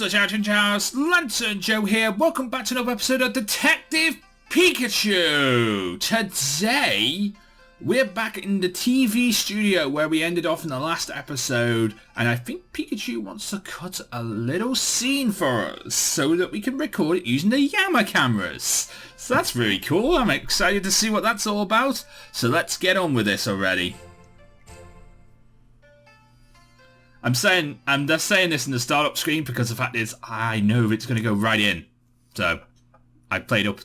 the Chinchow, Lanturn Joe here. Welcome back to another episode of Detective Pikachu. Today, we're back in the TV studio where we ended off in the last episode, and I think Pikachu wants to cut a little scene for us so that we can record it using the Yama cameras. So that's really cool. I'm excited to see what that's all about. So let's get on with this already. I'm just saying this in the startup screen because the fact is I know it's going to go right in. So I played a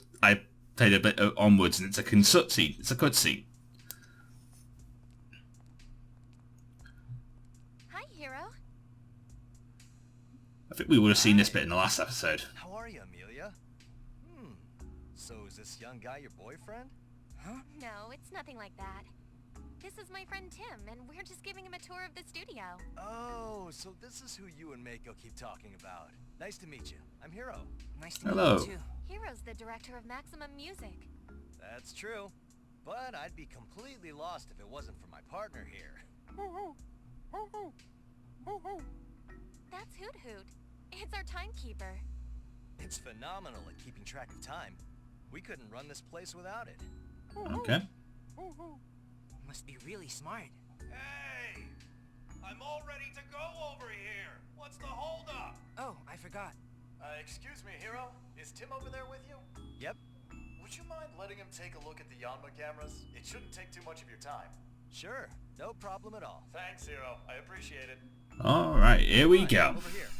bit onwards, and it's a cutscene. It's a cutscene. Hi, hero. I think we would have seen this bit in the last episode. How are you, Amelia? So is this young guy your boyfriend? Huh? No, it's nothing like that. This is my friend Tim, and we're just giving him a tour of the studio. Oh, so this is who you and Mako keep talking about. Nice to meet you. I'm Hiro. Nice to meet Hello. you too. Hero's the director of Maximum Music. That's true. But I'd be completely lost if it wasn't for my partner here. That's Hoot Hoot. It's our timekeeper. It's phenomenal at keeping track of time. We couldn't run this place without it. Okay. Must be really smart. Hey! I'm all ready to go over here! What's the holdup? Oh, I forgot. Excuse me, Hero? Is Tim over there with you? Yep. Would you mind letting him take a look at the Yanma cameras? It shouldn't take too much of your time. Sure. No problem at all. Thanks, Hero. I appreciate it. Alright, here we go. Over here.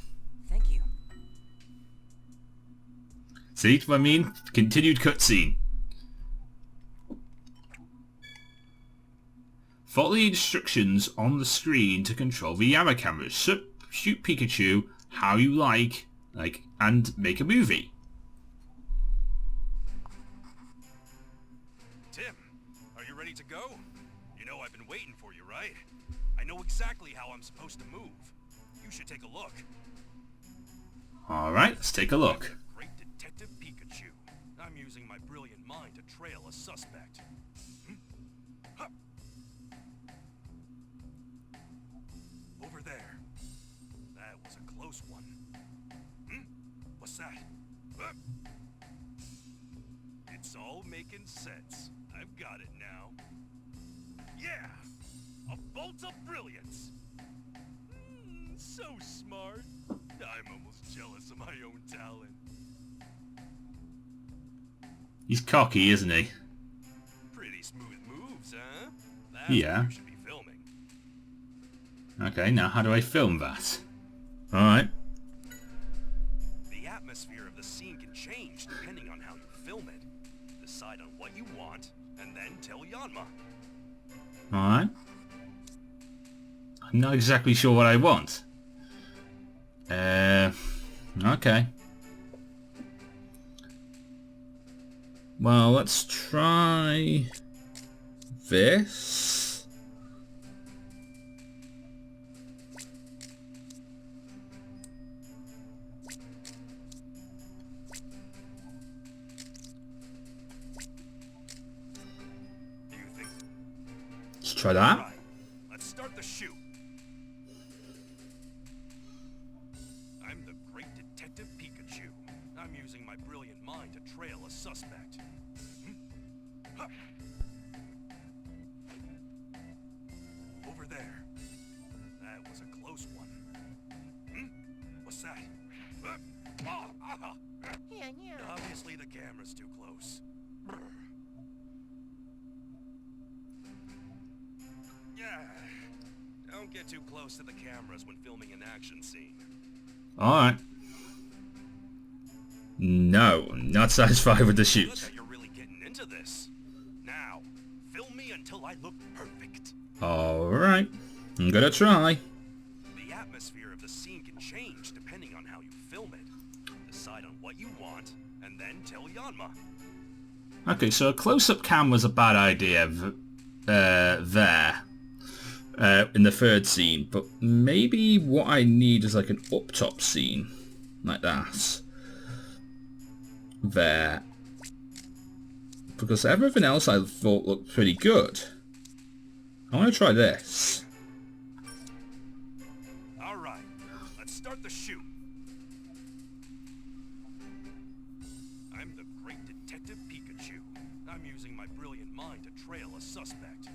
Thank you. See what I mean? Continued cutscene. Follow the instructions on the screen to control the Yama cameras. Shoot Pikachu how you like, and make a movie. Tim, are you ready to go? You know I've been waiting for you, right? I know exactly how I'm supposed to move. You should take a look. Alright, let's take a look. Great Detective Pikachu. I'm using my brilliant mind to trail a suspect. Huh. Over there. That was a close one. What's that? It's all making sense. I've got it now. Yeah! A bolt of brilliance! So smart. I'm almost jealous of my own talent. He's cocky, isn't he? Pretty smooth moves, huh? That's Yeah. what you should be filming. Okay, now how do I film that? Alright. The atmosphere of the scene can change depending on how you film it. Decide on what you want, and then tell Yanma. Alright. I'm not exactly sure what I want. Okay. Well, let's try this. Do you think? Let's try that. Right. Let's start the shoot. I'm the great Detective Pikachu. I'm using my brilliant mind to trail a suspect. Huh. Over there. That was a close one. What's that? Obviously the camera's too close. Yeah. Don't get too close to the cameras when filming an action scene. Alright. No, I'm not satisfied with the Good shoot. that you're really getting into this. Now, film me until I look perfect. Alright. I'm gonna try. The atmosphere of the scene can change depending on how you film it. Decide on what you want, and then tell Yanma. Okay, so a close-up camera's a bad idea there. In the third scene, but maybe what I need is like an up-top scene. Like that. There. Because everything else I thought looked pretty good. I want to try this. Alright, let's start the shoot. I'm the great Detective Pikachu. I'm using my brilliant mind to trail a suspect.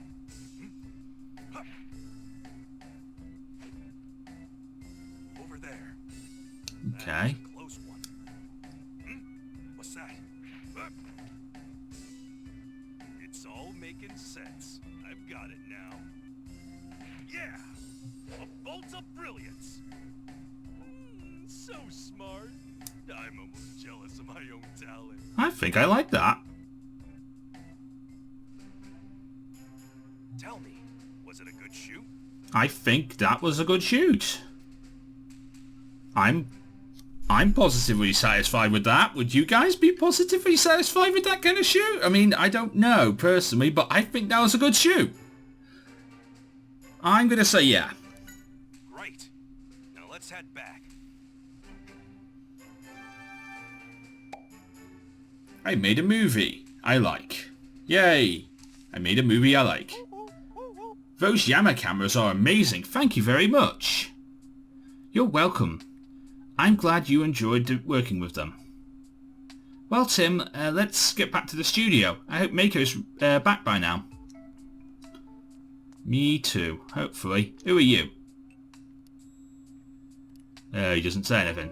Ha! Over there. Okay. That's a close one. What's that? It's all making sense. I've got it now. Yeah! A bolt of brilliance! So smart. I'm almost jealous of my own talent. I think I like that. Tell me, was it a good shoot? I think that was a good shoot. I'm positively satisfied with that. Would you guys be positively satisfied with that kind of shoot? I mean, I don't know personally, but I think that was a good shoot. I'm gonna say yeah. Great. Now let's head back. I made a movie I like. Yay! I made a movie I like. Those Yammer cameras are amazing. Thank you very much. You're welcome. I'm glad you enjoyed working with them. Well, Tim, let's get back to the studio. I hope Mako's back by now. Me too, hopefully. Who are you? He doesn't say anything.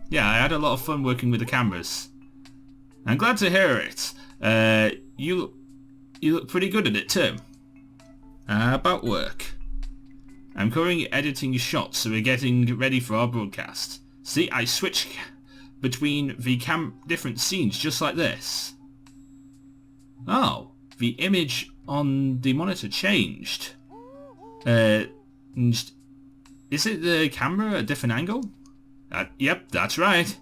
Yeah, I had a lot of fun working with the cameras. I'm glad to hear it. You look pretty good at it too. About work. I'm currently editing shots, so we're getting ready for our broadcast. See, I switch between the different scenes just like this. Oh, the image on the monitor changed. Is it the camera at a different angle? Yep, that's right.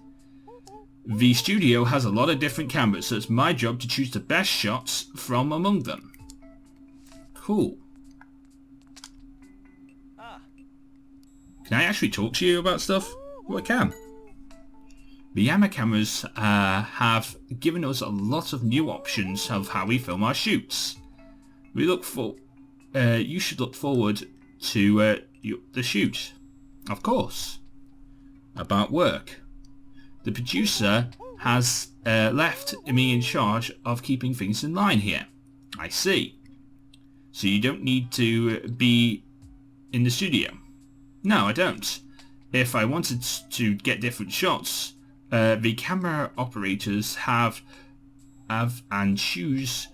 The studio has a lot of different cameras, so it's my job to choose the best shots from among them. Cool. Can I actually talk to you about stuff? Well, I can. The Yammer cameras have given us a lot of new options of how we film our shoots. You should look forward to the shoot, of course. About work. The producer has left me in charge of keeping things in line here. I see. So you don't need to be in the studio. No, I don't. If I wanted to get different shots, the camera operators have and choose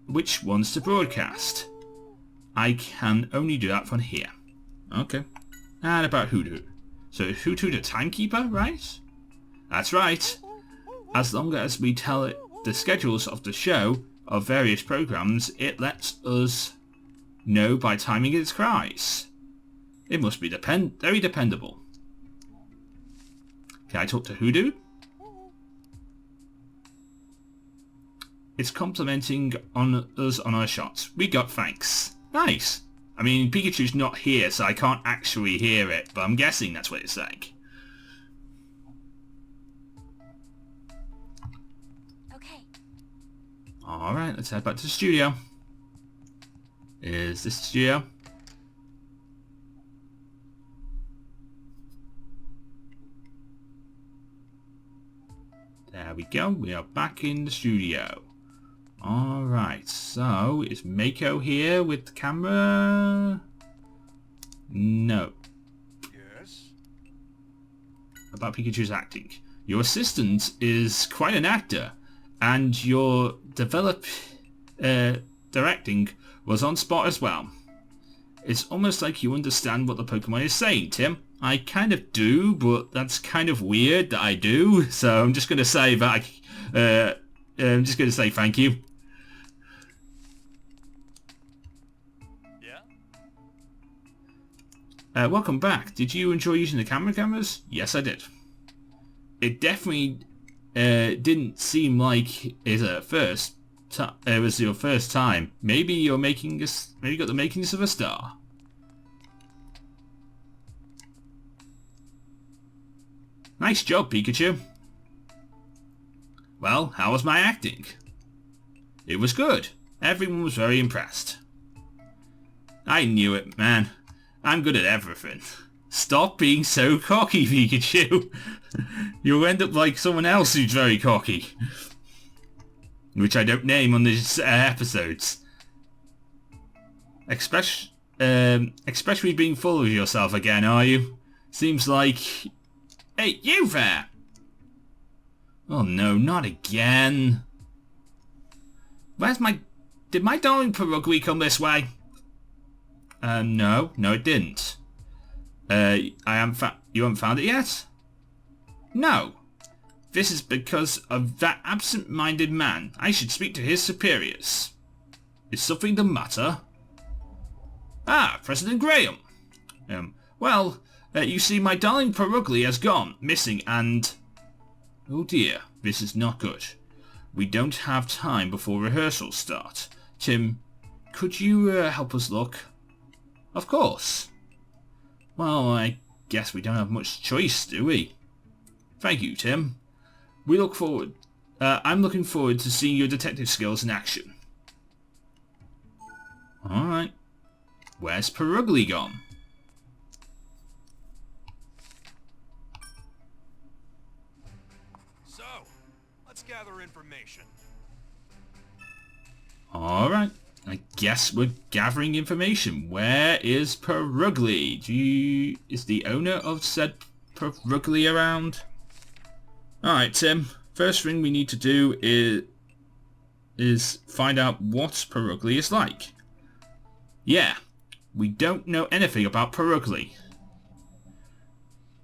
which ones to broadcast. I can only do that from here. Okay. And about Hoodoo. So Hoodoo the timekeeper, right? That's right. As long as we tell it the schedules of the show of various programs, it lets us know by timing its cries. It must be very dependable. Can I talk to Hoodoo? It's complimenting on us on our shots. We got thanks. Nice. I mean, Pikachu's not here, so I can't actually hear it, but I'm guessing that's what it's like. Okay. Alright, let's head back to the studio. Is this the studio? There we go, we are back in the studio. Alright, so is Mako here with the camera? No. Yes? About Pikachu's acting. Your assistant is quite an actor, and your directing was on spot as well. It's almost like you understand what the Pokemon is saying, Tim. I kind of do, but that's kind of weird that I do, so I'm just going to say that I'm just going to say thank you. Yeah? Welcome back. Did you enjoy using the cameras? Yes, I did. It definitely didn't seem like it at first. It was your first time. Maybe you're maybe you got the makings of a star. Nice job, Pikachu. Well, how was my acting? It was good. Everyone was very impressed. I knew it, man. I'm good at everything. Stop being so cocky, Pikachu. You'll end up like someone else who's very cocky. Which I don't name on these episodes. Especially being full of yourself again, are you? Seems like... Hey, you there! Oh no, not again. Where's my... Did my darling Perugly come this way? No, it didn't. You haven't found it yet? No. This is because of that absent-minded man. I should speak to his superiors. Is something the matter? Ah, President Graham. Well, you see, my darling Perugly has gone missing and... Oh dear, this is not good. We don't have time before rehearsals start. Tim, could you help us look? Of course. Well, I guess we don't have much choice, do we? Thank you, Tim. I'm looking forward to seeing your detective skills in action. Alright. Where's Perugly gone? So, let's gather information. Alright. I guess we're gathering information. Where is Perugly? Is the owner of said Perugly around? Alright, Tim. First thing we need to do is find out what Perugly is like. Yeah. We don't know anything about Perugly.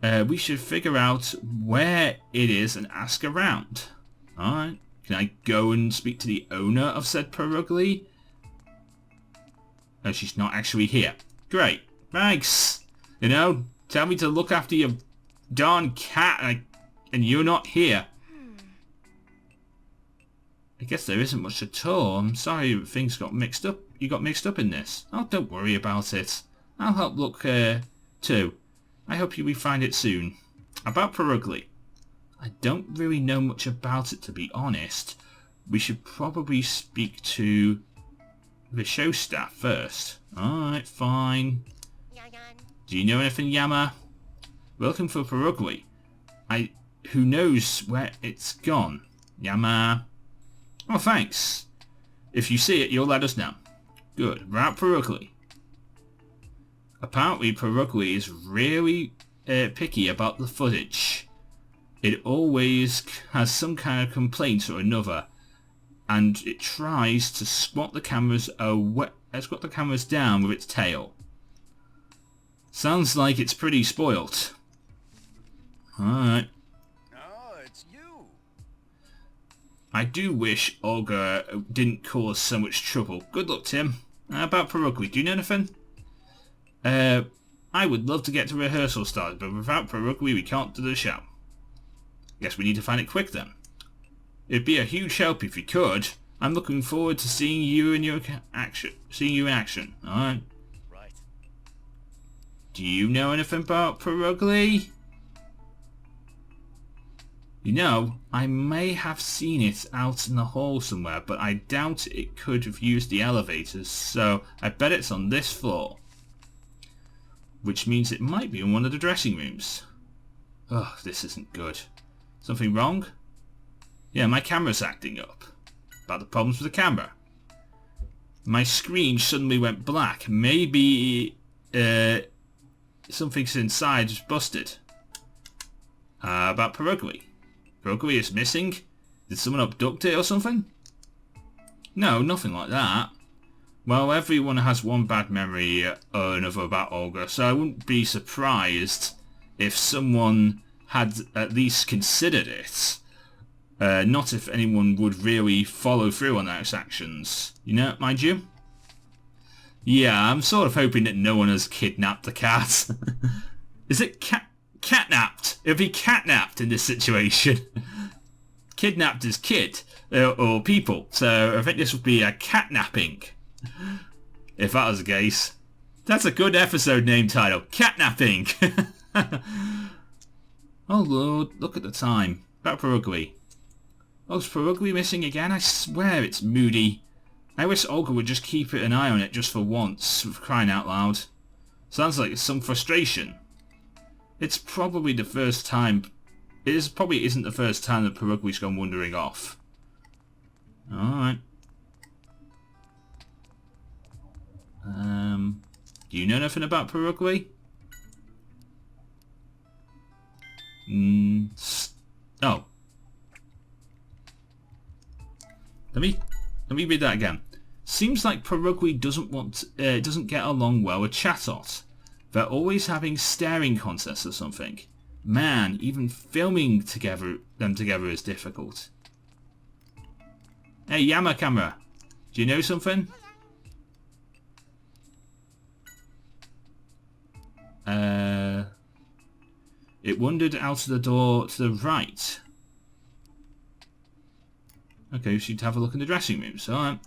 We should figure out where it is and ask around. Alright. Can I go and speak to the owner of said Perugly? Oh, she's not actually here. Great. Thanks. You know, tell me to look after your darn cat and you're not here. I guess there isn't much at all. I'm sorry things got mixed up. You got mixed up in this. Oh, don't worry about it. I'll help look too. I hope we find it soon. About Perugly. I don't really know much about it, to be honest. We should probably speak to the show staff first. Alright, fine. Do you know anything, Yama? We're looking for Perugly. Who knows where it's gone? Yama. Oh, thanks. If you see it, you'll let us know. Good. About Perugly. Apparently, Perugly is really picky about the footage. It always has some kind of complaint or another, and it tries to squat the cameras down with its tail. Sounds like it's pretty spoilt. Alright. Oh, it's you. I do wish Olga didn't cause so much trouble. Good luck, Tim. About Perugly, do you know anything? I would love to get to rehearsal started, but without Perugly we can't do the show. Guess we need to find it quick then. It'd be a huge help if you could. I'm looking forward to seeing you in action. Alright. Right. Do you know anything about Perugly? You know, I may have seen it out in the hall somewhere, but I doubt it could have used the elevators, so I bet it's on this floor. Which means it might be in one of the dressing rooms. Oh, this isn't good. Something wrong? Yeah, my camera's acting up. About the problems with the camera. My screen suddenly went black. Maybe something's inside is busted. About Perugly. Perugly is missing? Did someone abduct it or something? No, nothing like that. Well, everyone has one bad memory or another about Olga, so I wouldn't be surprised if someone had at least considered it. Not if anyone would really follow through on those actions. You know, mind you? Yeah, I'm sort of hoping that no one has kidnapped the cat. Is it catnapped? It'll be catnapped in this situation. Kidnapped is kid, or people, so I think this would be a catnapping. If that was the case. That's a good episode name title. Catnapping! Oh lord, look at the time. About Perugly. Oh, is Perugly missing again? I swear it's moody. I wish Olga would just keep an eye on it just for once, for crying out loud. Sounds like some frustration. It's probably the first time... probably isn't the first time that Perugly's gone wandering off. Alright. Do you know nothing about Perugly? Oh. Let me read that again. Seems like Perugly doesn't get along well with Chatot. They're always having staring contests or something. Man, even filming them together is difficult. Hey, Yama camera. Do you know something? It wandered out of the door to the right. Okay, we should have a look in the dressing rooms. Alright.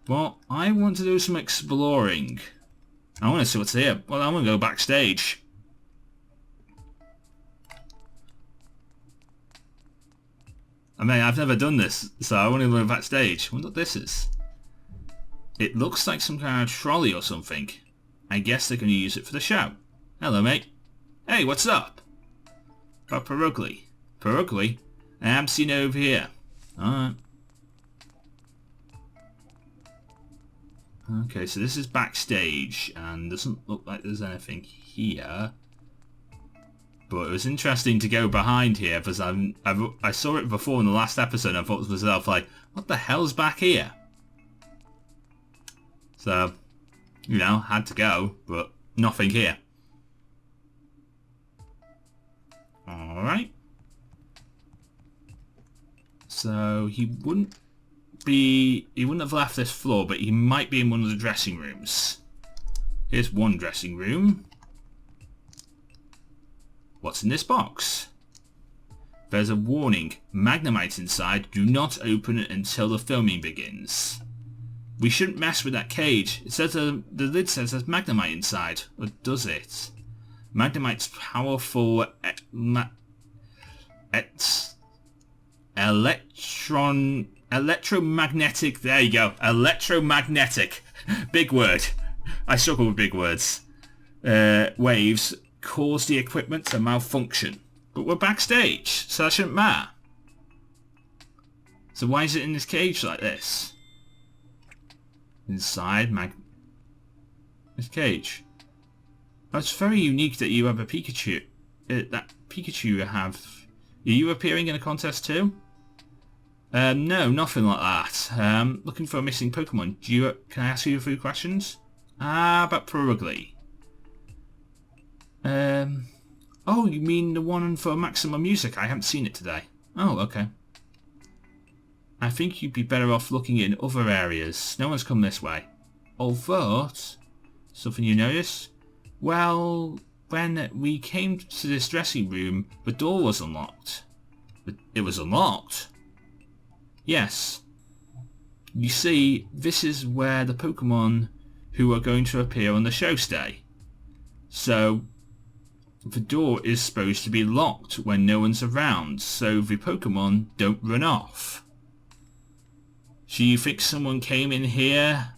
Well, I want to do some exploring. I want to see what's here. Well, I want to go backstage. I mean, I've never done this, so I want to go backstage. I wonder what this is. It looks like some kind of trolley or something. I guess they're going to use it for the show. Hello, mate. Hey, what's up? About Perugly. Perugly? I haven't seen it over here. Alright. Okay, so this is backstage, and doesn't look like there's anything here. But it was interesting to go behind here, because I saw it before in the last episode, and I thought to myself, like, what the hell's back here? So, you know, had to go, but nothing here. Alright. So, he wouldn't have left this floor, but he might be in one of the dressing rooms. Here's one dressing room. What's in this box? There's a warning. Magnemite inside. Do not open it until the filming begins. We shouldn't mess with that cage. It says the lid says there's Magnemite inside. Or does it? Magnemite's powerful electromagnetic, there you go, electromagnetic, big word, I struggle with big words, waves cause the equipment to malfunction. But we're backstage, so that shouldn't matter. So why is it in this cage like this? Inside this cage. Oh, it's very unique that you have a Pikachu. That Pikachu you have. Are you appearing in a contest too? No, nothing like that. Looking for a missing Pokemon. Can I ask you a few questions? About Perugly. Oh, you mean the one for Maximum Music? I haven't seen it today. Oh, okay. I think you'd be better off looking in other areas. No one's come this way. Although, something you notice? Well, when we came to this dressing room, the door was unlocked. It was unlocked? Yes. You see, this is where the Pokemon who are going to appear on the show stay. So, the door is supposed to be locked when no one's around, so the Pokemon don't run off. So you think someone came in here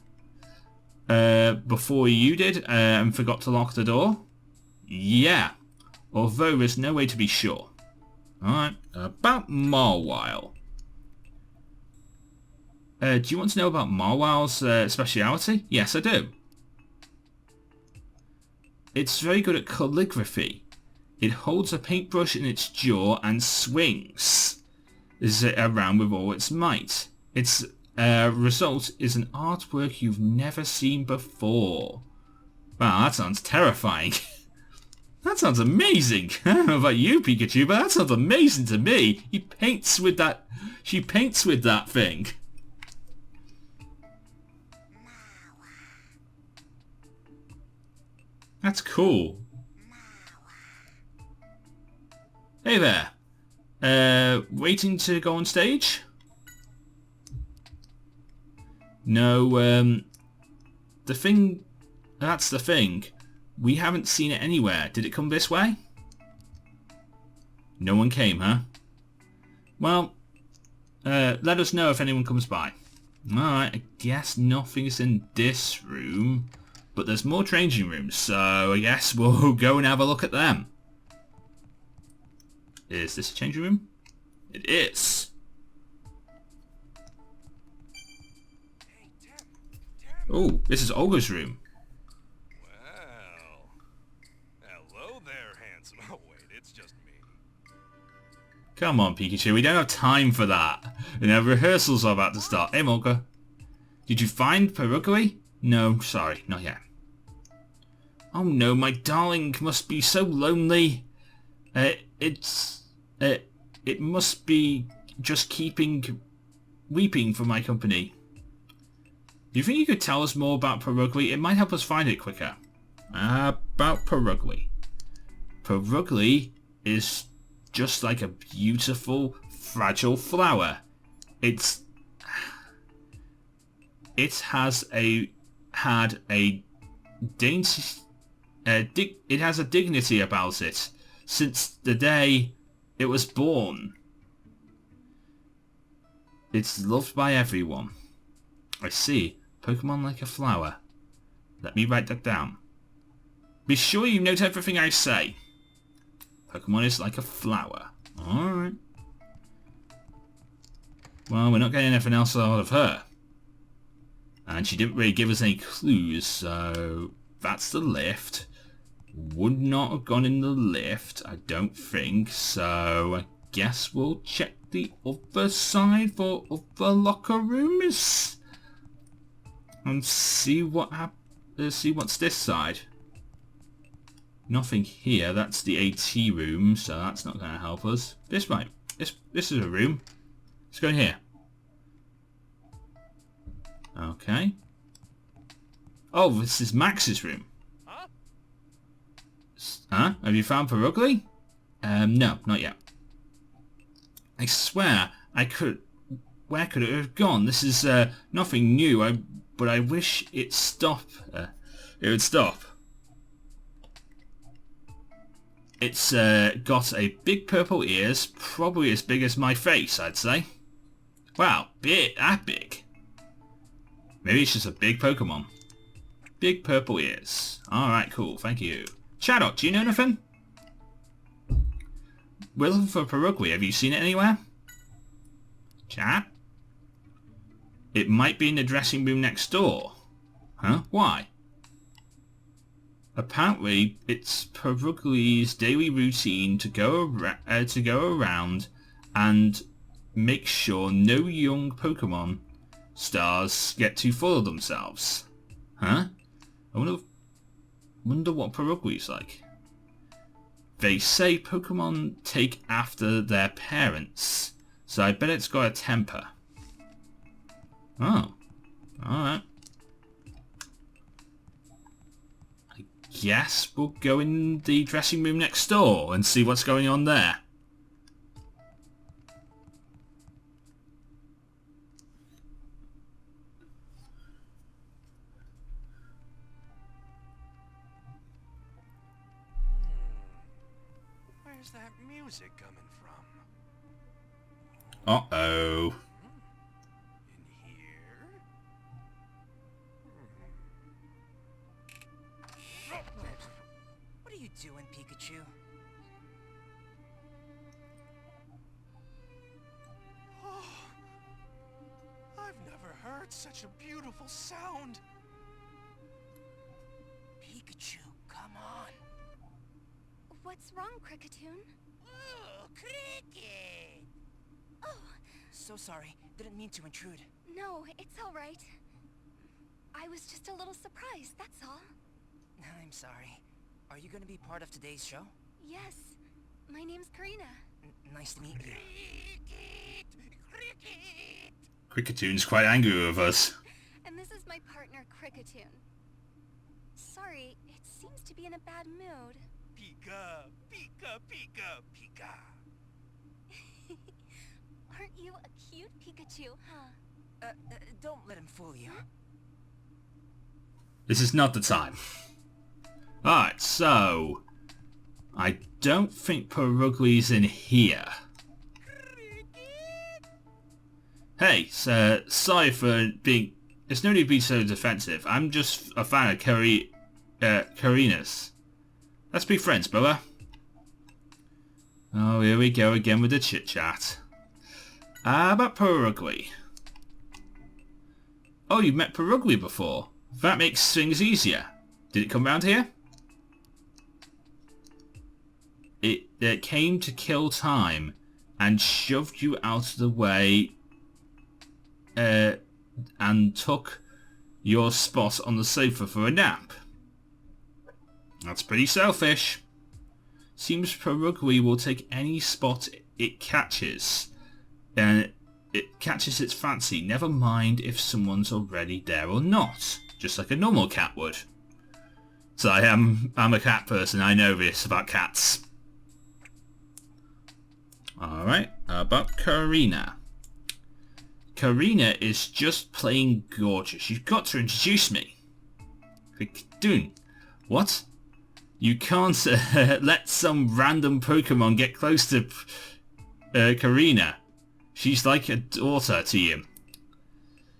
before you did and forgot to lock the door? Yeah, although there's no way to be sure. Alright, about Marwile. Do you want to know about Marwile's speciality? Yes, I do. It's very good at calligraphy. It holds a paintbrush in its jaw and swings it around with all its might. Its result is an artwork you've never seen before. Wow, that sounds terrifying. That sounds amazing. I don't know about you, Pikachu, but that sounds amazing to me. He paints with that... She paints with that thing. That's cool. Hey there. Waiting to go on stage? No, the thing... That's the thing. We haven't seen it anywhere. Did it come this way? No one came, huh? Well, let us know if anyone comes by. Alright, I guess nothing's in this room. But there's more changing rooms, so I guess we'll go and have a look at them. Is this a changing room? It is. Hey, Tim. Oh, this is Olga's room. Well, hello there, handsome. Oh wait, it's just me. Come on, Pikachu, we don't have time for that. And our rehearsals are about to start. Hey, Olga. Did you find Perugly? No, sorry, not yet. Oh no, my darling must be so lonely. It must be just weeping for my company. Do you think you could tell us more about Perugly? It might help us find it quicker. About Perugly. Perugly is just like a beautiful, fragile flower. It has a dignity about it since the day it was born. It's loved by everyone. I see. Pokemon like a flower. Let me write that down. Be sure you note everything I say. Pokemon is like a flower. Alright. Well, we're not getting anything else out of her. And she didn't really give us any clues, so that's the lift. Would not have gone in the lift, I don't think, so I guess we'll check the other side for other locker rooms. And see what's this side. Nothing here, that's the AT room, so that's not going to help us. This might. This is a room. Let's go in here. Okay. Oh, this is Max's room. Huh? Have you found Perugly? No, not yet. I swear, where could it have gone? This is nothing new, but I wish it would stop. It's got a big purple ears, probably as big as my face, I'd say. Wow, that big. Maybe it's just a big Pokemon. Big purple ears. Alright, cool, thank you. Caddock, do you know anything? We're looking for Perugly. Have you seen it anywhere? Chat? It might be in the dressing room next door. Huh? Why? Apparently, it's Perugly's daily routine to go around and make sure no young Pokemon stars get too full of themselves. Huh? I wonder what Perugly's like. They say Pokemon take after their parents, so I bet it's got a temper. Oh. Alright. I guess we'll go in the dressing room next door and see what's going on there. Where's that music coming from? Uh-oh. In here? What are you doing, Pikachu? Oh, I've never heard such a beautiful sound. Pikachu, come on. What's wrong, Cricketune? Oh, Cricket! Oh, So sorry. Didn't mean to intrude. no, it's all right. I was just a little surprised, that's all. I'm sorry. Are you gonna be part of today's show? Yes, my name's Karina. Nice to meet you. Cricketune quite angry with us. And this is my partner, Cricketune. Sorry, it seems to be in a bad mood. Pika, Pika, Pika, Pika. Aren't you a cute Pikachu, huh? Don't let him fool you. This is not the time. Alright, so I don't think Perugly's in here. Hey, sorry for being There's no need to be so defensive. I'm just a fan of Karina's. Let's be friends, brother. Oh, here we go again with the chit-chat. About Perugly. Oh, you've met Perugly before. That makes things easier. Did it come round here? It came to kill time and shoved you out of the way and took your spot on the sofa for a nap. That's pretty selfish. Seems Perugly will take any spot it catches. And it catches its fancy, never mind if someone's already there or not. Just like a normal cat would. So I'm a cat person, I know this about cats. Alright, about Karina. Karina is just plain gorgeous. You've got to introduce me. Doon, what? You can't let some random Pokemon get close to Karina. She's like a daughter to you.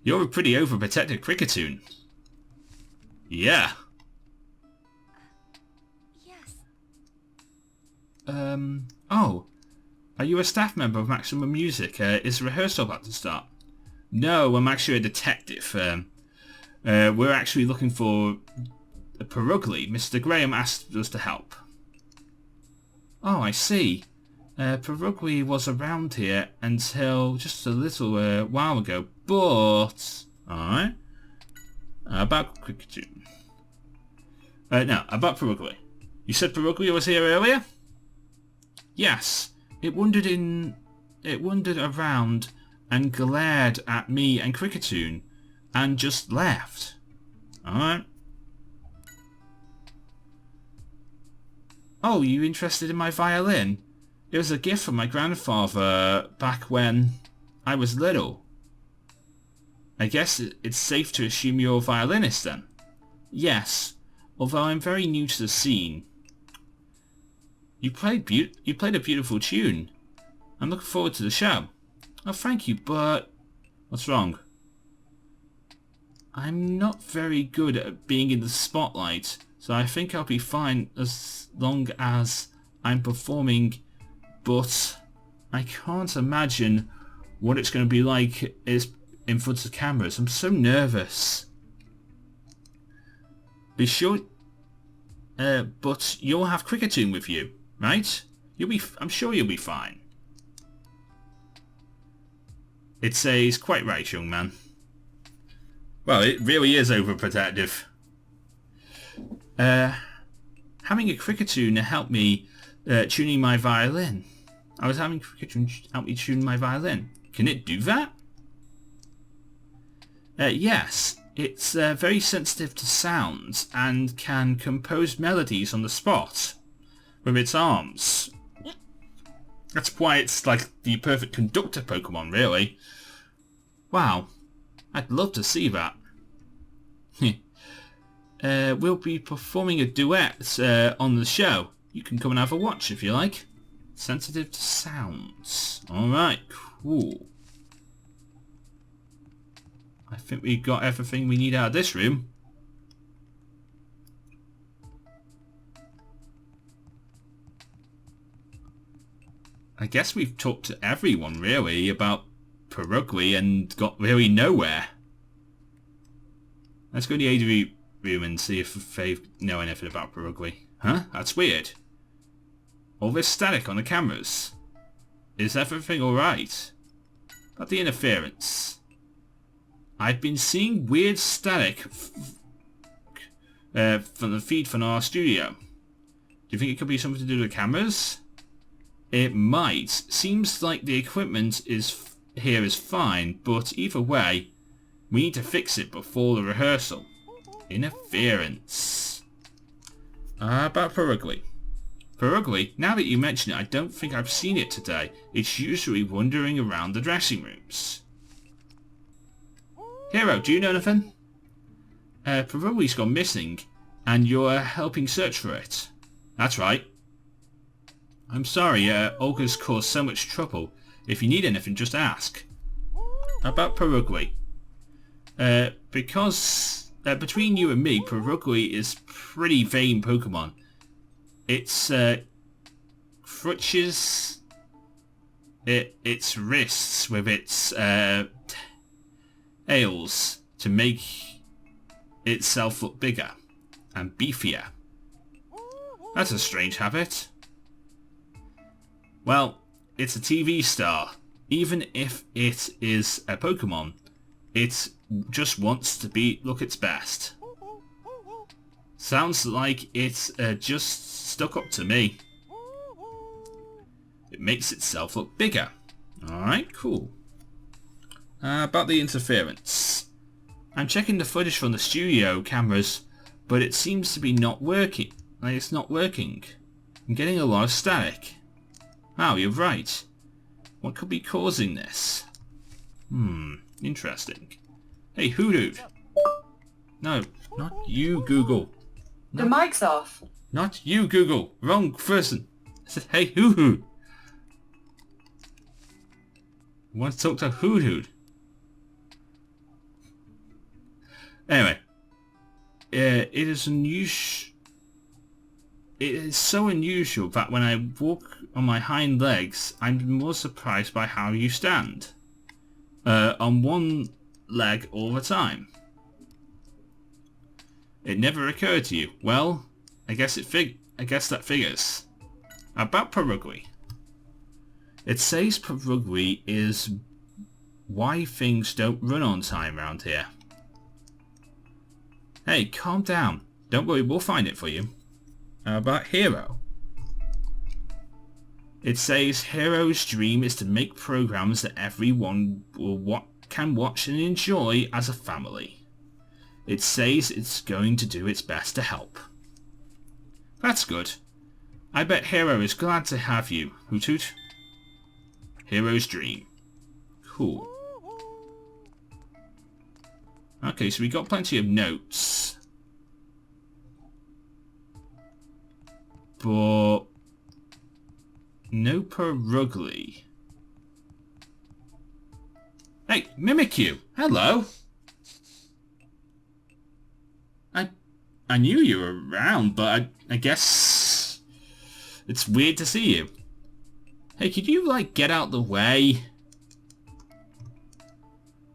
You're a pretty overprotective Cricketoon. Yeah. Yes. Oh. Are you a staff member of Maximum Music? Is rehearsal about to start? No, I'm actually a detective. We're actually looking for Perugly. Mr. Graham asked us to help. Oh, I see. Perugly was around here until just a little while ago, but... Alright. About Cricketoon. No, about Perugly. You said Perugly was here earlier? Yes. It wandered around and glared at me and Cricketoon and just left. Alright. Oh, you interested in my violin? It was a gift from my grandfather back when I was little. I guess it's safe to assume you're a violinist then? Yes, although I'm very new to the scene. You played a beautiful tune. I'm looking forward to the show. Oh, thank you, but... What's wrong? I'm not very good at being in the spotlight, so I think I'll be fine as long as I'm performing, but I can't imagine what it's going to be like in front of cameras. I'm so nervous. Be sure... but you'll have Cricketoon with you, right? I'm sure you'll be fine. It says, quite right, young man. Well, it really is overprotective. Having a Cricketoon help me tuning my violin. I was having Cricketoon help me tune my violin. Can it do that? Yes. It's very sensitive to sounds and can compose melodies on the spot with its arms. That's why it's like the perfect conductor Pokemon, really. Wow. I'd love to see that. We'll be performing a duet on the show. You can come and have a watch if you like. Sensitive to sounds. Alright, cool. I think we got everything we need out of this room. I guess we've talked to everyone really about Perugly and got really nowhere. Let's go to the AV room and see if they know anything about Perugly. Huh? That's weird. All this static on the cameras. Is everything alright? About the interference. I've been seeing weird static from the feed from our studio. Do you think it could be something to do with the cameras? It might. Seems like the equipment here is fine, but either way, we need to fix it before the rehearsal. Interference. About Perugly. Perugly, now that you mention it, I don't think I've seen it today. It's usually wandering around the dressing rooms. Hero, do you know anything? Perugly's gone missing, and you're helping search for it. That's right. I'm sorry, Olga's caused so much trouble. If you need anything, just ask. About Perugly. because between you and me, Perugly is pretty vain Pokemon. It's crutches its wrists with its tails to make itself look bigger and beefier. That's a strange habit. Well, it's a TV star. Even if it is a Pokemon, it just wants to look its best. Sounds like it's just stuck up to me. It makes itself look bigger. Alright, cool. About the interference. I'm checking the footage from the studio cameras, but it seems to be not working. Like, it's not working. I'm getting a lot of static. Wow, you're right. What could be causing this? Interesting. Hey, Hoodoo. No, not you, Google. The mic's off. Not you, Google. Wrong person. I said, hey, Hoodoo. I want to talk to Hoodoo. Anyway. It is unusual. It is so unusual that when I walk on my hind legs, I'm more surprised by how you stand. On one leg all the time. It never occurred to you. Well, I guess that figures. About Perugly. It says Perugly is why things don't run on time around here. Hey, calm down. Don't worry, we'll find it for you. About Hero. It says Hero's dream is to make programs that everyone can watch and enjoy as a family. It says it's going to do its best to help. That's good. I bet Hero is glad to have you, Hoot Hoot. Hero's dream. Cool. Okay, so we got plenty of notes. But no Perugly. Hey, Mimikyu! Hello! I knew you were around, but I guess it's weird to see you. Hey, could you, like, get out the way?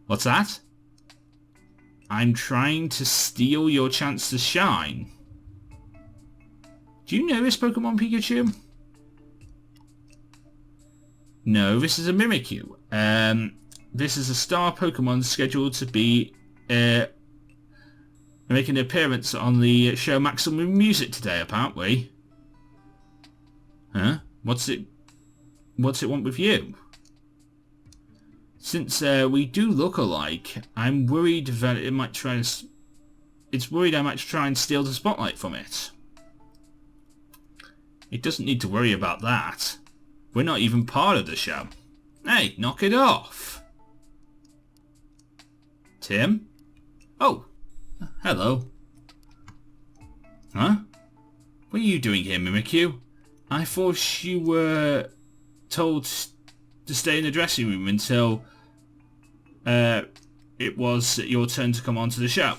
What's that? I'm trying to steal your chance to shine. Do you know this Pokemon, Pikachu? No, this is a Mimikyu. This is a star Pokemon scheduled to be making an appearance on the show Maximum Music today, apparently. Huh? What's it want with you? Since we do look alike, I'm worried that it might try and... It's worried I might try and steal the spotlight from it. It doesn't need to worry about that. We're not even part of the show. Hey, knock it off. Tim? Oh, hello. Huh? What are you doing here, Mimikyu? I thought you were told to stay in the dressing room until it was your turn to come onto the show.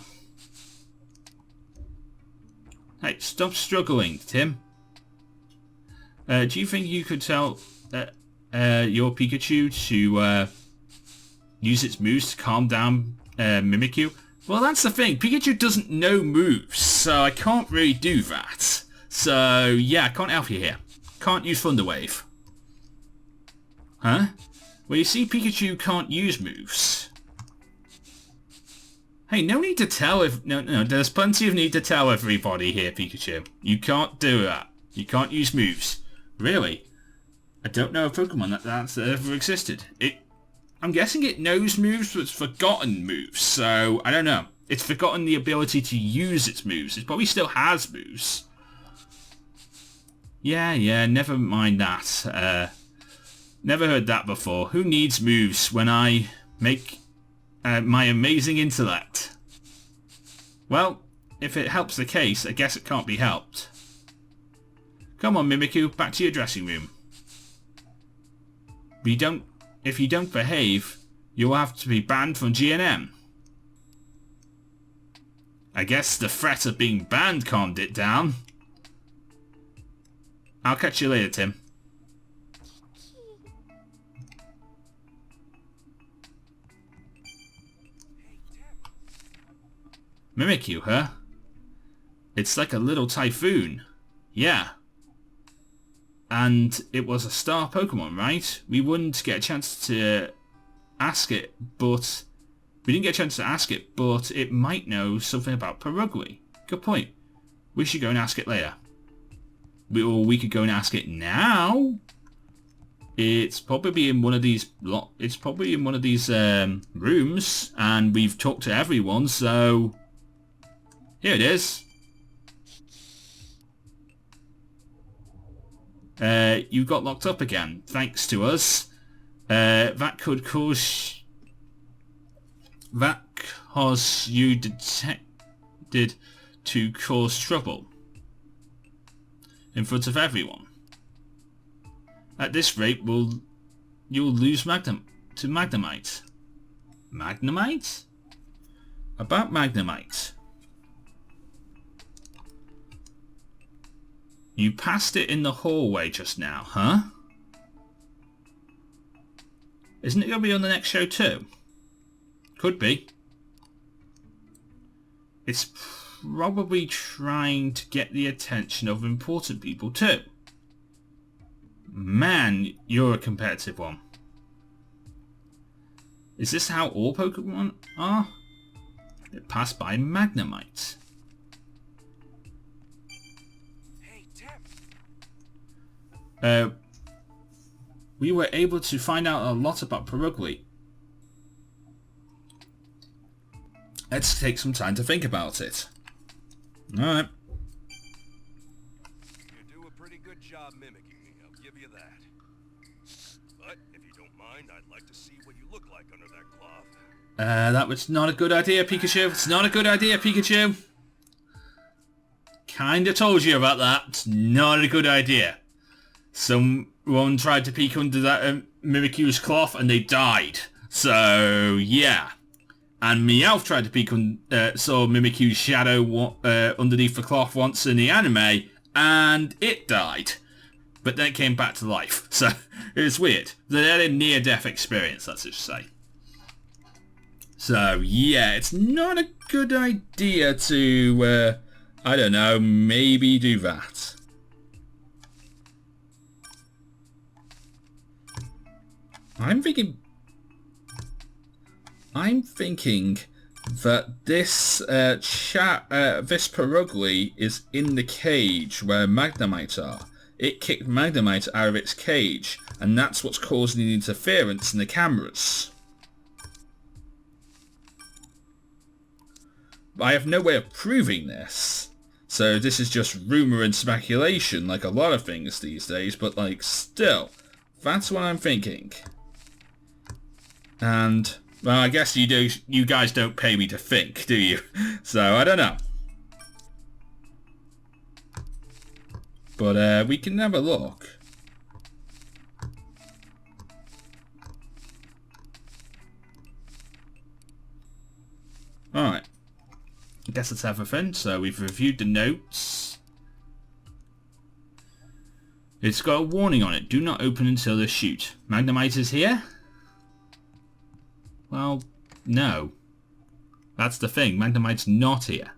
Hey, stop struggling, Tim. Do you think you could tell your Pikachu to use its moves to calm down Mimikyu? Well, that's the thing. Pikachu doesn't know moves, so I can't really do that. So, yeah, I can't help you here. Can't use Thunder Wave. Huh? Well, you see, Pikachu can't use moves. Hey, no need to tell if... No, there's plenty of need to tell everybody here, Pikachu. You can't do that. You can't use moves. Really? I don't know a Pokemon that's ever existed. I'm guessing it knows moves, but it's forgotten moves, so I don't know. It's forgotten the ability to use its moves. It probably still has moves. Yeah, never mind that. Never heard that before. Who needs moves when I make my amazing intellect? Well, if it helps the case, I guess it can't be helped. Come on, Mimikyu, back to your dressing room. If you don't behave, you'll have to be banned from GNM. I guess the threat of being banned calmed it down. I'll catch you later, Tim. Mimikyu, huh? It's like a little typhoon. Yeah. And it was a star Pokemon, right? We wouldn't get a chance to ask it, but... We didn't get a chance to ask it, but it might know something about Perugly. Good point. We should go and ask it later. Or we could go and ask it now. It's probably in one of these. It's probably in one of these rooms, and we've talked to everyone. So here it is. You got locked up again, thanks to us. That could cause. That cause you detected to cause trouble in front of everyone. At this rate, you'll lose to Magnemite. Magnemite? About Magnemite. You passed it in the hallway just now, huh? Isn't it going to be on the next show too? Could be. It's probably trying to get the attention of important people too. Man, you're a competitive one. Is this how all Pokemon are? It passed by Magnemite. Hey, Tim. We were able to find out a lot about Perugly. Let's take some time to think about it. Alright. You do a pretty good job mimicking me, I'll give you that. But if you don't mind, I'd like to see what you look like under that cloth. That was not a good idea, Pikachu. It's not a good idea, Pikachu. Kinda told you about that. It's not a good idea. Someone tried to peek under that Mimikyu's cloth and they died. So, yeah. And Meowth tried to peek saw Mimikyu's shadow underneath the cloth once in the anime, and it died. But then it came back to life. So, it was weird. They had a near-death experience, let's just say. So, yeah, it's not a good idea to, I don't know, maybe do that. I'm thinking that this this Perugly is in the cage where Magnemite are. It kicked Magnemite out of its cage, and that's what's causing the interference in the cameras. But I have no way of proving this, so this is just rumour and speculation, like a lot of things these days. But like, still, that's what I'm thinking. And well, I guess you guys don't pay me to think, do you? So, I don't know. But, we can have a look. Alright. I guess that's everything. So, we've reviewed the notes. It's got a warning on it. Do not open until the shoot. Magnemite is here? Well, no. That's the thing. Magnemite's not here.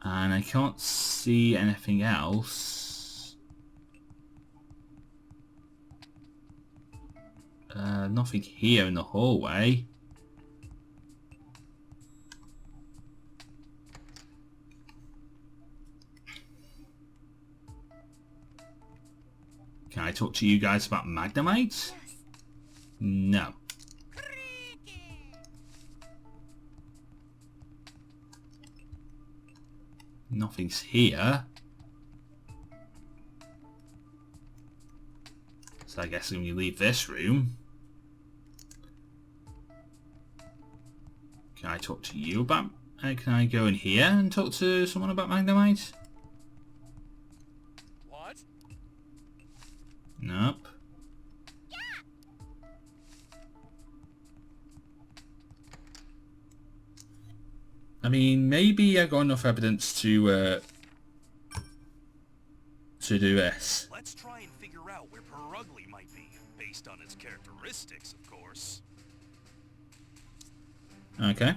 And I can't see anything else. Nothing here in the hallway. Can I talk to you guys about Magnemite? Yes. No. Nothing's here. So I guess when we leave this room... Can I talk to you about... can I go in here and talk to someone about Magnemite? What? Nope. Yeah, I mean, maybe I got enough evidence to do this. Let's try and figure out where Perugly might be, based on its characteristics, of course. Okay.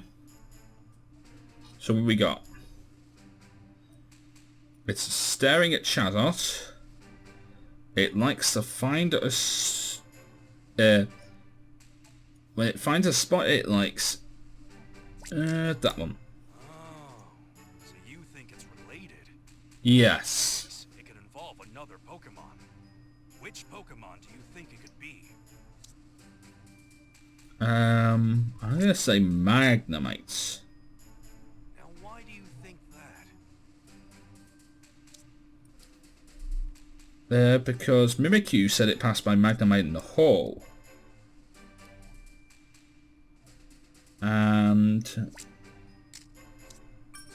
So what we got? It's staring at Caddock. It likes to find when it finds a spot it likes, that one. Oh, so you think it's related? Yes. It could involve another Pokemon. Which Pokemon do you think it could be? I'm gonna say Magnemite. Now, why do you think that? Because Mimikyu said it passed by Magnemite in the hall. And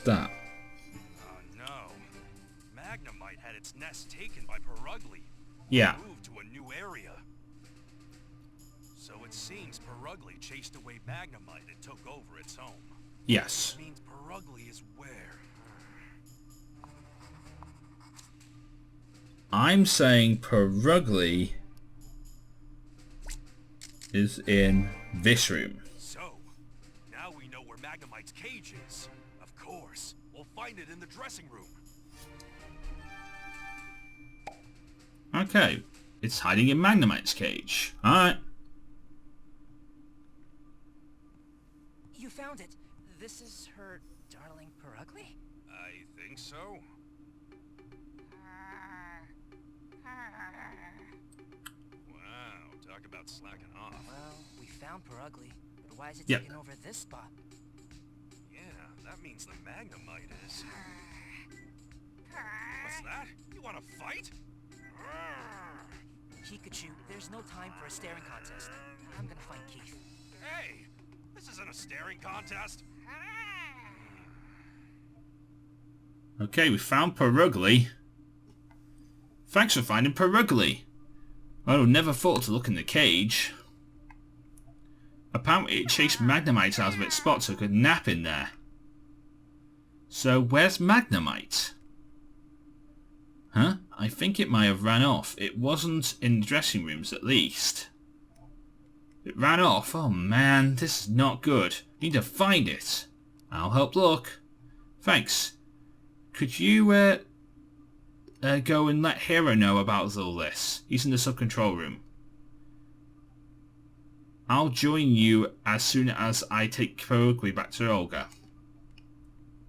that. Oh no. Magnemite had its nest taken by Perugly. Yeah. Moved to a new area. So it seems Perugly chased away Magnemite and took over its home. Yes. Means Perugly is where? I'm saying Perugly is in this room. So, now we know where Magnemite's cage is. Of course, we'll find it in the dressing room. Okay. It's hiding in Magnemite's cage. Alright. You found it. This is her darling Perugly? I think so. Wow, talk about slacking off. Well, we found Perugly, but why is it Yep. taking over this spot? Yeah, that means the Magnemite is... What's that? You want to fight? Pikachu, there's no time for a staring contest. I'm gonna find Keith. Hey, this isn't a staring contest. Okay, we found Perugly. Thanks for finding Perugly. I would never thought to look in the cage. Apparently it chased Magnemite out of its spot so it could nap in there. So where's Magnemite? Huh? I think it might have ran off. It wasn't in the dressing rooms at least. It ran off? Oh man, this is not good. Need to find it. I'll help look. Thanks. Could you go and let Hero know about all this? He's in the sub-control room. I'll join you as soon as I take Perugly back to Olga.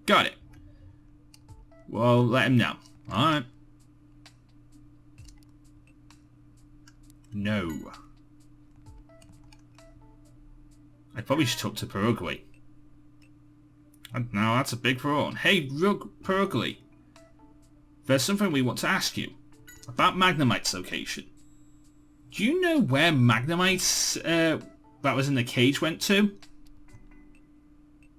Got it. Well, let him know. Alright. No. I probably should talk to Perugly. Now that's a big prawn. Hey, Perugly. There's something we want to ask you. About Magnemite's location. Do you know where Magnemite's that was in the cage went to?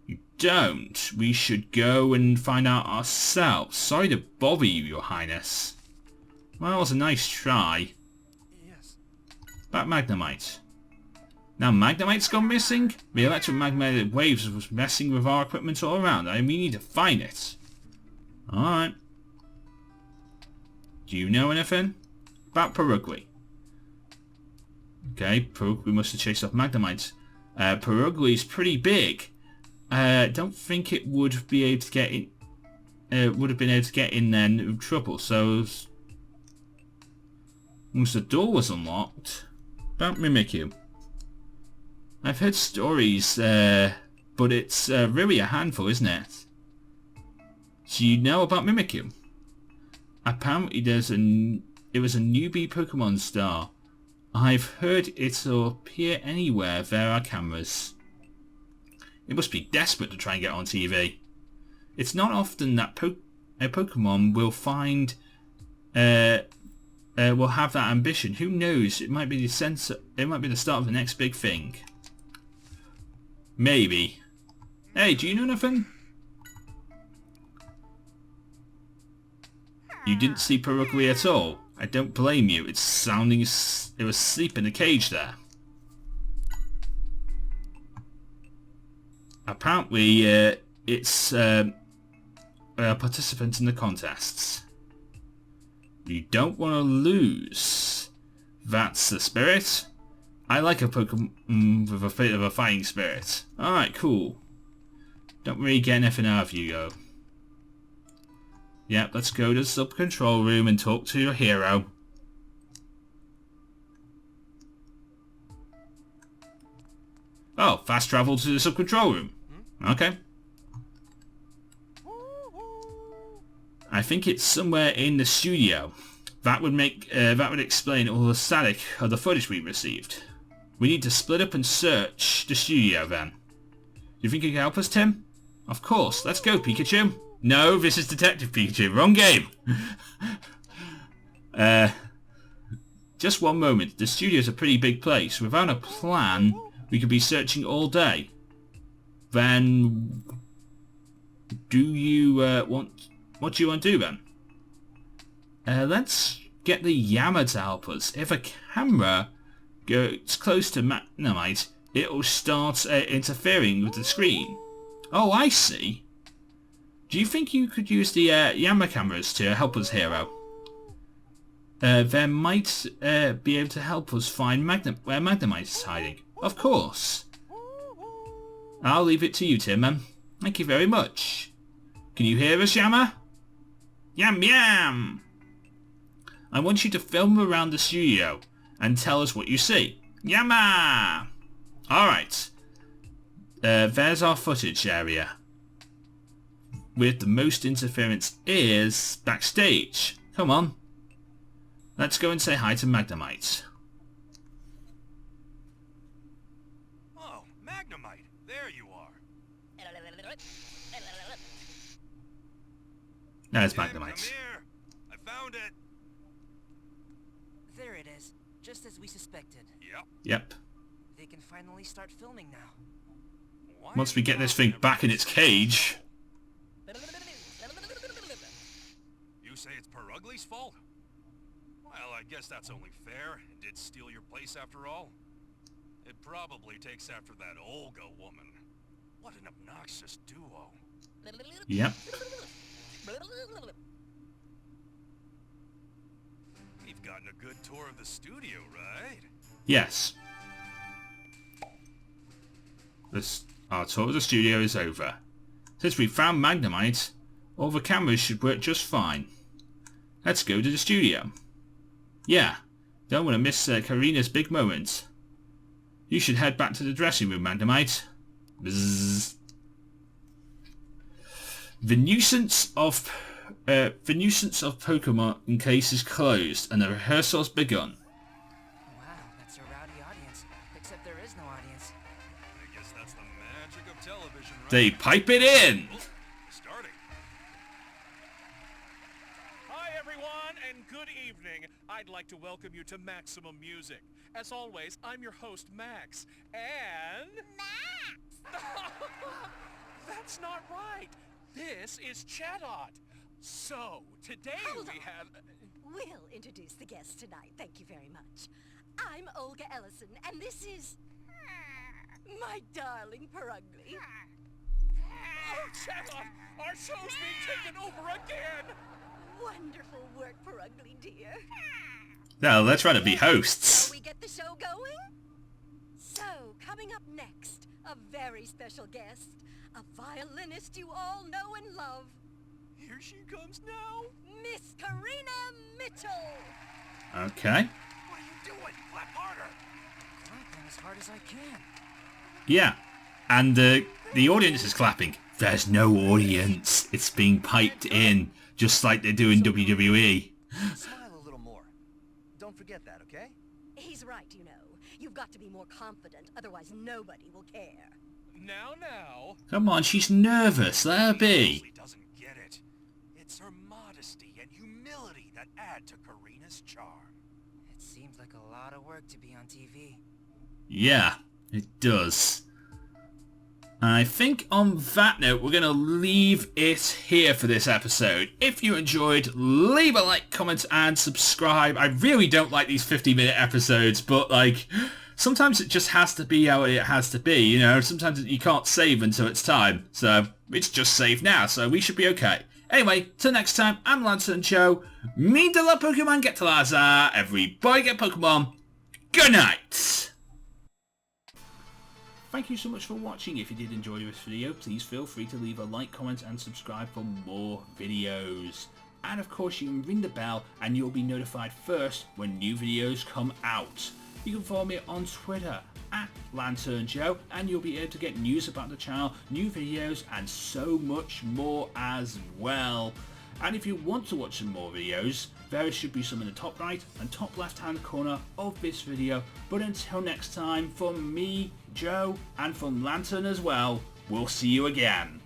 You don't. We should go and find out ourselves. Sorry to bother you, Your Highness. Well, it was a nice try. Yes. About Magnemite. Now Magnemite's gone missing? The electromagnetic waves was messing with our equipment all around. We need to find it. Alright. Do you know anything? About Perugly. Okay, Perugly must have chased off Magnemite. Perugly's pretty big. Don't think it would be able to get in. Would have been able to get in there no trouble. So once the door was unlocked. About Mimikyu. I've heard stories, but it's really a handful, isn't it? Do you know about Mimikyu? Apparently it was a newbie Pokemon star. I've heard it'll appear anywhere there are cameras. It must be desperate to try and get on TV. It's not often that a Pokemon will find, will have that ambition. Who knows? It might be the start of the next big thing. Maybe. Hey, do you know anything? You didn't see Perugly at all. I don't blame you. It's sounding it was asleep in the cage there. Apparently, its participants in the contests. You don't want to lose. That's the spirit. I like a Pokemon with a bit of a fighting spirit. Alright, cool. Don't really get anything out of you, though. Yep, let's go to the sub-control room and talk to your hero. Oh, fast travel to the sub-control room. Okay. I think it's somewhere in the studio. That would explain all the static of the footage we received. We need to split up and search the studio then. Do you think you can help us, Tim? Of course. Let's go, Pikachu. No, this is Detective Pikachu. Wrong game. Just one moment. The studio's a pretty big place. Without a plan, we could be searching all day. Then, what do you want to do then? Let's get the Yammer to help us. If a camera goes close to Magnemite, it'll start interfering with the screen. Oh, I see. Do you think you could use the Yammer cameras to help us, hero? They might be able to help us find where Magnemite is hiding. Of course. I'll leave it to you, Tim, then. Thank you very much. Can you hear us, Yammer? Yam yam! I want you to film around the studio and tell us what you see. Yammer! Alright. There's our footage area. With the most interference is backstage. Come on. Let's go and say hi to Magnemite. Oh, Magnemite, there you are. There's Tim, Magnemite. come here. I found it. There it is, just as we suspected. Yep. They can finally start filming now. Why Once are we you get this talking thing back in about its so cage. slow? You say it's Perugly's fault? Well, I guess that's only fair. It did steal your place after all. It probably takes after that Olga woman. What an obnoxious duo. Yep. We've gotten a good tour of the studio, right? Yes. Our tour of the studio is over. Since we found Magnemite, all the cameras should work just fine. Let's go to the studio. Yeah, don't want to miss Karina's big moment. You should head back to the dressing room, Magnemite. Bzzz. The nuisance of Pokemon case is closed and the rehearsal's begun. Wow, that's a rowdy audience. Except there is no audience. I guess that's the magic of television, right? They pipe it in. Oh, starting. Hi everyone, and good evening. I'd like to welcome you to Maximum Music. As always, I'm your host, Max, and... Max! That's not right. This is Caddock. So, today Hold we on. have... We'll introduce the guests tonight. Thank you very much. I'm Olga Ellison, and this is... my darling Perugly. Oh, Caddock! Our show's being taken over again! Wonderful work, Perugly, dear. Now let's try to be hosts. Shall we get the show going? So, coming up next, a very special guest. A violinist you all know and love. Here she comes now. Miss Karina Mitchell. Okay. What are you doing? Clap harder. Clapping as hard as I can. Yeah. And the audience is clapping. There's no audience. It's being piped in, just like they do in WWE. Smile a little more. Don't forget that, okay? He's right, you know. You've got to be more confident, otherwise nobody will care. Now. Come on, she's nervous. Let her be. She doesn't get it. It's her modesty and humility that add to Karina's charm. It seems like a lot of work to be on TV. Yeah, it does. And I think on that note, we're going to leave it here for this episode. If you enjoyed, leave a like, comment, and subscribe. I really don't like these 50-minute episodes, but like... sometimes it just has to be how it has to be, you know? Sometimes you can't save until it's time. So, it's just saved now, so we should be okay. Anyway, till next time, I'm Lanturn Joe. Me de la Pokemon get to Lazar. Everybody get Pokemon. Good night. Thank you so much for watching. If you did enjoy this video, please feel free to leave a like, comment and subscribe for more videos. And of course you can ring the bell and you'll be notified first when new videos come out. You can follow me on Twitter at Lanturn Joe and you'll be able to get news about the channel, new videos and so much more as well. And if you want to watch some more videos, there should be some in the top right and top left hand corner of this video. But until next time, from me, Joe, and from Lanturn as well, we'll see you again.